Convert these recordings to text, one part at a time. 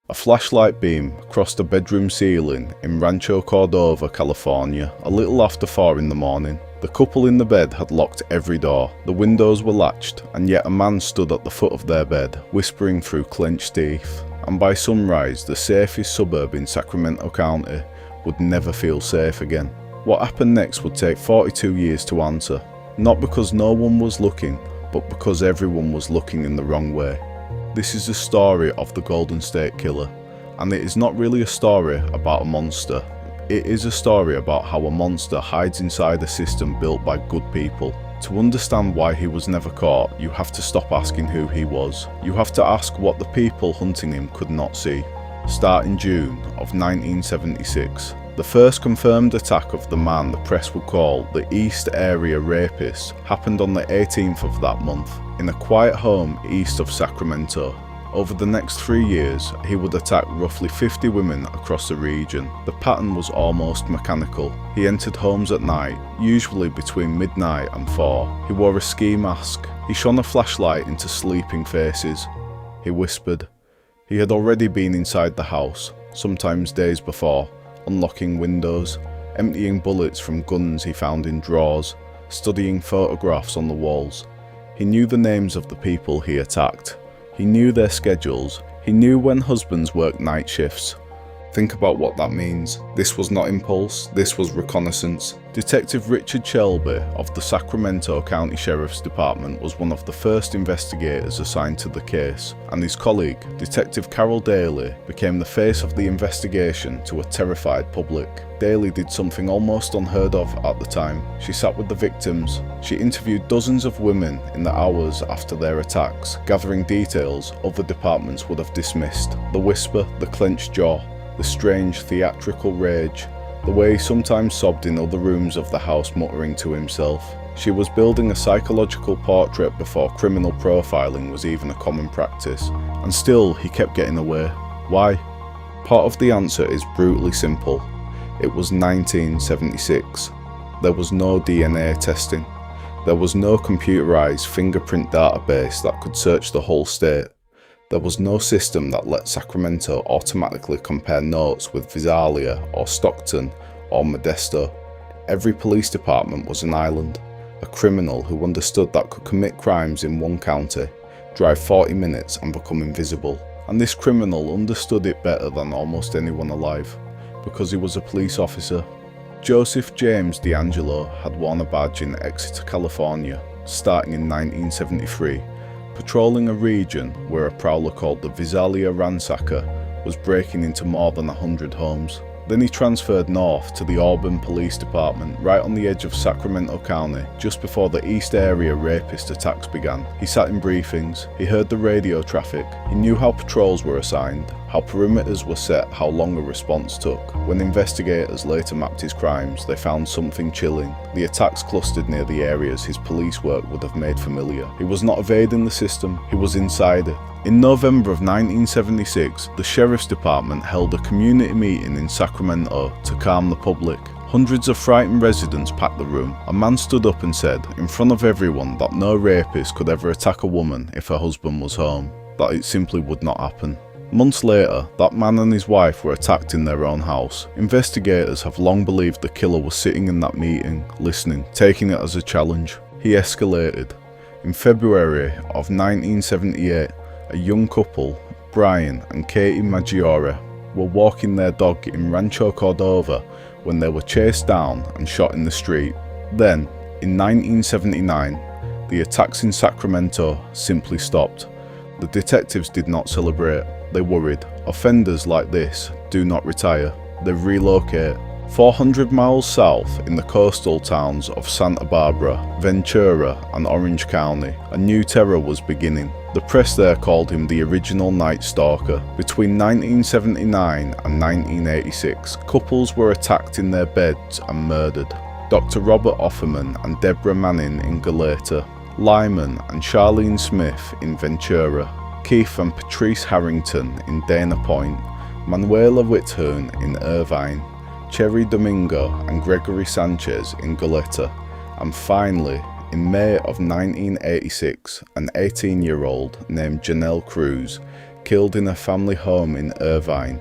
A flashlight beam crossed a bedroom ceiling in Rancho Cordova, California, a little after 4 in the morning. The couple in the bed had locked every door, the windows were latched, and yet a man stood at the foot of their bed, whispering through clenched teeth. And by sunrise, the safest suburb in Sacramento County would never feel safe again. What happened next would take 42 years to answer, not because no one was looking, but because everyone was looking in the wrong way. This is the story of the Golden State Killer, and it is not really a story about a monster. It is a story about how a monster hides inside a system built by good people. To understand why he was never caught, you have to stop asking who he was. You have to ask what the people hunting him could not see. Start in June of 1976. The first confirmed attack of the man the press would call the East Area Rapist happened on the 18th of that month, in a quiet home east of Sacramento. Over the next 3 years, he would attack roughly 50 women across the region. The pattern was almost mechanical. He entered homes at night, usually between midnight and 4. He wore a ski mask. He shone a flashlight into sleeping faces. He whispered. He had already been inside the house, sometimes days before, unlocking windows, emptying bullets from guns he found in drawers, studying photographs on the walls. He knew the names of the people he attacked. He knew their schedules. He knew when husbands worked night shifts. Think about what that means. This was not impulse, this was reconnaissance. Detective Richard Shelby of the Sacramento County Sheriff's Department was one of the first investigators assigned to the case, and his colleague, Detective Carol Daly, became the face of the investigation to a terrified public. Daly did something almost unheard of at the time. She sat with the victims. She interviewed dozens of women in the hours after their attacks, gathering details other departments would have dismissed. The whisper, the clenched jaw, the strange theatrical rage, the way he sometimes sobbed in other rooms of the house muttering to himself. She was building a psychological portrait before criminal profiling was even a common practice, and still he kept getting away. Why? Part of the answer is brutally simple. It was 1976. There was no DNA testing. There was no computerized fingerprint database that could search the whole state. There was no system that let Sacramento automatically compare notes with Visalia or Stockton or Modesto. Every police department was an island. A criminal who understood that could commit crimes in one county, drive 40 minutes and become invisible. And this criminal understood it better than almost anyone alive, because he was a police officer. Joseph James DeAngelo had worn a badge in Exeter, California, starting in 1973. Patrolling a region where a prowler called the Visalia Ransacker was breaking into more than 100 homes. Then he transferred north to the Auburn Police Department, right on the edge of Sacramento County, just before the East Area Rapist attacks began. He sat in briefings, he heard the radio traffic, he knew how patrols were assigned, how perimeters were set, how long a response took. When investigators later mapped his crimes, they found something chilling. The attacks clustered near the areas his police work would have made familiar. He was not evading the system, he was inside it. In November of 1976, the Sheriff's Department held a community meeting in Sacramento to calm the public. Hundreds of frightened residents packed the room. A man stood up and said, in front of everyone, that no rapist could ever attack a woman if her husband was home, that it simply would not happen. Months later, that man and his wife were attacked in their own house. Investigators have long believed the killer was sitting in that meeting, listening, taking it as a challenge. He escalated. In February of 1978, a young couple, Brian and Katie Maggiore, were walking their dog in Rancho Cordova when they were chased down and shot in the street. Then, in 1979, the attacks in Sacramento simply stopped. The detectives did not celebrate. They worried. Offenders like this do not retire. They relocate. 400 miles south in the coastal towns of Santa Barbara, Ventura and Orange County, a new terror was beginning. The press there called him the original Night Stalker. Between 1979 and 1986, couples were attacked in their beds and murdered. Dr. Robert Offerman and Deborah Manning in Galeta, Lyman and Charlene Smith in Ventura, Keith and Patrice Harrington in Dana Point, Manuela Whithorn in Irvine, Cherry Domingo and Gregory Sanchez in Goleta, and finally, in May of 1986, an 18-year-old named Janelle Cruz killed in her family home in Irvine.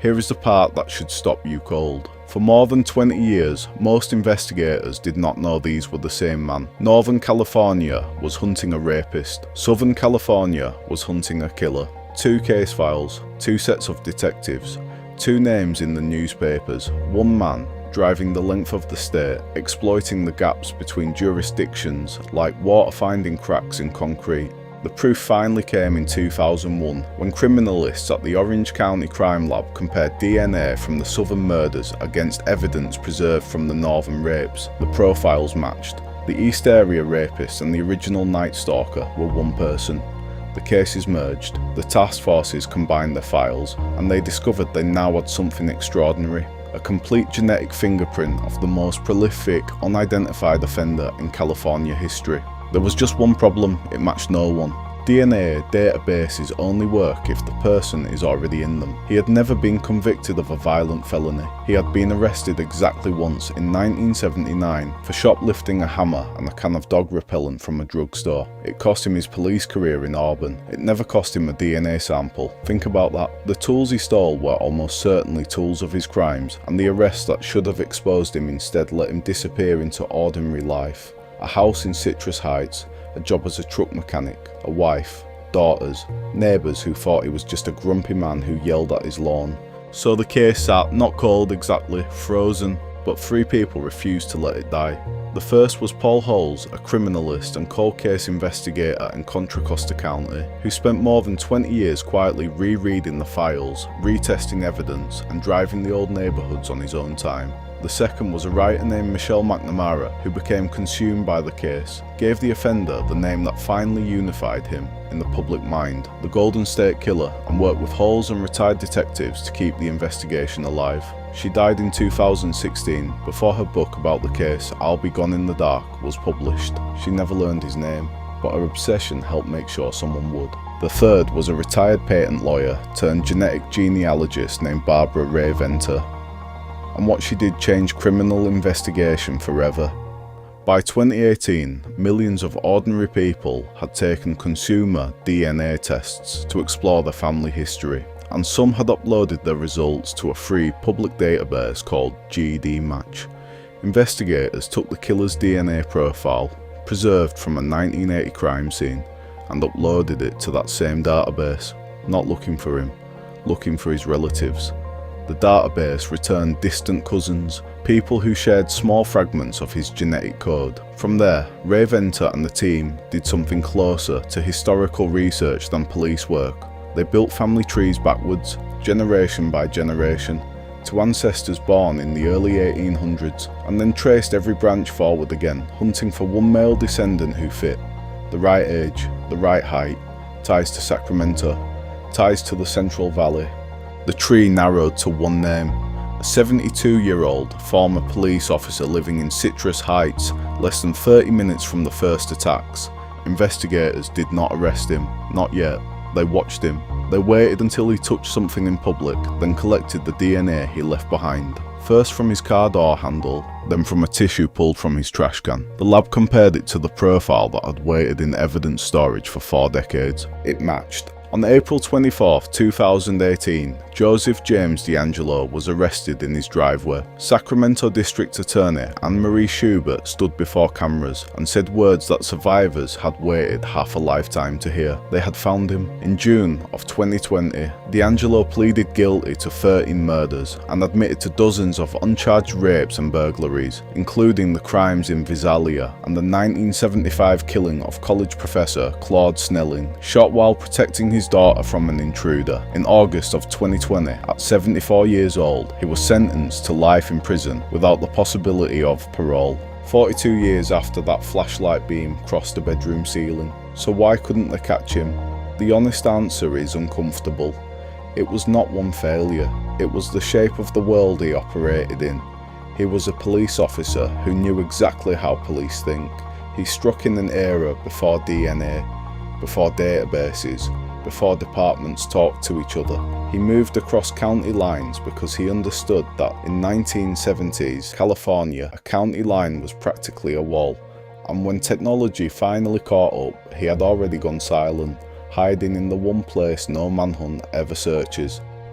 Here is the part that should stop you cold. For more than 20 years, most investigators did not know these were the same man. Northern California was hunting a rapist. Southern California was hunting a killer. 2 case files, 2 sets of detectives, 2 names in the newspapers, 1 man driving the length of the state, exploiting the gaps between jurisdictions like water finding cracks in concrete. The proof finally came in 2001 when criminalists at the Orange County Crime Lab compared DNA from the southern murders against evidence preserved from the northern rapes. The profiles matched. The East Area rapist and the original Night Stalker were one person. The cases merged, the task forces combined their files, and they discovered they now had something extraordinary. A complete genetic fingerprint of the most prolific, unidentified offender in California history. There was just one problem: it matched no one. DNA databases only work if the person is already in them. He had never been convicted of a violent felony. He had been arrested exactly once in 1979 for shoplifting a hammer and a can of dog repellent from a drugstore. It cost him his police career in Auburn. It never cost him a DNA sample. Think about that. The tools he stole were almost certainly tools of his crimes, and the arrest that should have exposed him instead let him disappear into ordinary life. A house in Citrus Heights, a job as a truck mechanic, a wife, daughters, neighbours who thought he was just a grumpy man who yelled at his lawn. So the case sat, not cold exactly, frozen, but 3 people refused to let it die. The first was Paul Holes, a criminalist and cold case investigator in Contra Costa County, who spent more than 20 years quietly rereading the files, retesting evidence, and driving the old neighbourhoods on his own time. The second was a writer named Michelle McNamara, who became consumed by the case, gave the offender the name that finally unified him in the public mind, the Golden State Killer, and worked with Holes and retired detectives to keep the investigation alive. She died in 2016, before her book about the case, I'll Be Gone in the Dark, was published. She never learned his name, but her obsession helped make sure someone would. The third was a retired patent lawyer turned genetic genealogist named Barbara Ray Venter. And what she did changed criminal investigation forever. By 2018, millions of ordinary people had taken consumer DNA tests to explore their family history, and some had uploaded their results to a free public database called GD Match. Investigators took the killer's DNA profile, preserved from a 1980 crime scene, and uploaded it to that same database, not looking for him, looking for his relatives. The database returned distant cousins, people who shared small fragments of his genetic code. From there, Ray Venter and the team did something closer to historical research than police work. They built family trees backwards, generation by generation, to ancestors born in the early 1800s, and then traced every branch forward again, hunting for one male descendant who fit. The right age, the right height, ties to Sacramento, ties to the Central Valley. The tree narrowed to one name, a 72-year-old former police officer living in Citrus Heights, less than 30 minutes from the first attacks. Investigators did not arrest him, not yet. They watched him. They waited until he touched something in public, then collected the DNA he left behind. First from his car door handle, then from a tissue pulled from his trash can. The lab compared it to the profile that had waited in evidence storage for 4 decades. It matched. On April 24, 2018, Joseph James DeAngelo was arrested in his driveway. Sacramento District Attorney Anne-Marie Schubert stood before cameras and said words that survivors had waited half a lifetime to hear. They had found him. In June of 2020, DeAngelo pleaded guilty to 13 murders and admitted to dozens of uncharged rapes and burglaries, including the crimes in Visalia and the 1975 killing of college professor Claude Snelling, shot while protecting his daughter from an intruder. In August of 2020, at 74 years old, he was sentenced to life in prison without the possibility of parole. 42 years after that flashlight beam crossed the bedroom ceiling. So why couldn't they catch him? The honest answer is uncomfortable. It was not one failure. It was the shape of the world he operated in. He was a police officer who knew exactly how police think. He struck in an era before DNA, before databases, before departments talked to each other. He moved across county lines because he understood that in 1970s California, a county line was practically a wall, and when technology finally caught up, he had already gone silent. hiding in the one place no manhunt ever searches,